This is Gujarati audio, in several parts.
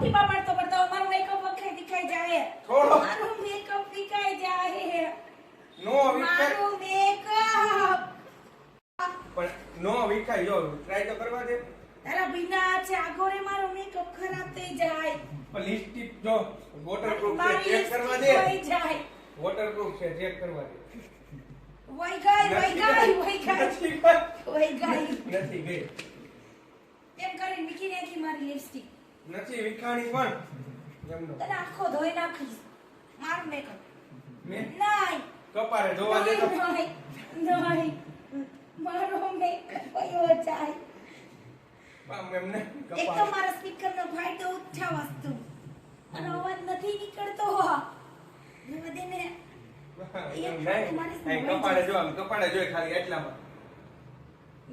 ટીપા પડતો પડતો મારો મેકઅપ વખે વિખાઈ જાય થોડો મારો મેકઅપ વિખાઈ જાય નો વિખાય મારો મેકઅપ પણ નો વિખાય જો ટ્રાય તો કરવા દે તારા બિના છે આગોરે મારો મેકઅપ ખરાબ થઈ જાય પણ લિપસ્ટિક જો વોટરપ્રૂફ છે મારી ચેક કરવા દે lipstick વહી જાય વોટરપ્રૂફ છે ચેક કરવા દે વહી ગઈ વહી ગઈ વહી ગઈ નથી ગઈ. વહી ગઈ નથી ગઈ એમ કરીને મીકી નાખી મારી લિપસ્ટિક નથી વિખાણી પણ એમનો તને આખો ધોઈ નાખીશ મારો મેકઅપ મેં નહીં કપારે ધોવા દે તો નહીં નહીં મારો મેકઅપ વયો જાય આમ એમને એક તો કપારે મારા સ્પીકર નો ફાયદો ઉઠા વસ્તુ અને અવાજ નથી નીકળતો જેવા દે ને એમ નહીં અહીં કપાળે જો આમ કપાળે જોઈ ખાલી એટલામાં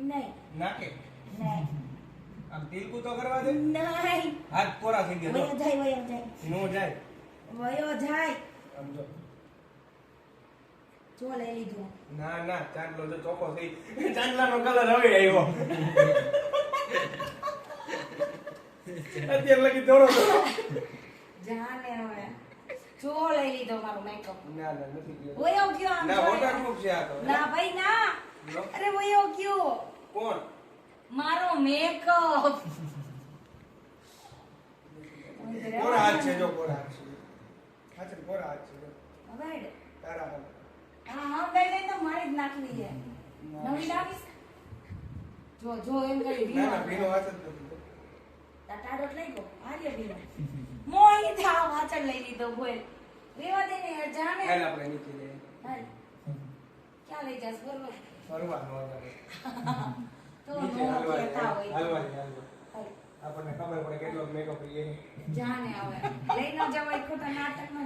નહીં નાકે નહીં આમ તિલકુ તો કરવા દે નહીં હાથ કોરા થઈ ગયા વયો જાય વયો જાય નો જાય વયો જાય આમ જો જો લઈ લીધું ના ના ચાંદલો જો ચોખ્ખો થઈ ચાંદલાનો કલર હવે આવ્યો અત્યારે લગી દોડો દોડો જાને હવે જો લઈ લીધો મારો મેકઅપ ના ના નથી ગયો વયો ગયો આમ ના જો. વોટરપ્રૂફ છે આ તો ના ભાઈ ના લો. અરે વયો ગયો કોણ મારો મેકઅપ કોરા હાથ છે જો કોરા હાથ છે હાથ કોરા હાથ છે જો હવે તારા હાથ હા હા બે તો મારી જ નાખવી છે નવી લાવીશ જો જો એમ કરી ના ના ભીનો હાથ જ નથી ટાટો લઈ ગયો આર્ય ભીનો મોઈ થા વાચડ લઈ લીધો બોલ રેવા દે ને યાર જાને હાલ આપણે નીચે જઈએ હાલ ક્યાં લઈ જાસ બોલો ફરવા નો આવે તો નીચે નો હાલવા કહેતા હોય હાલવા હાલ. આપણને ખબર પડે કેટલો મેકઅપ લઈએ જાને હવે લઈ ન જવાય ખોટા નાટક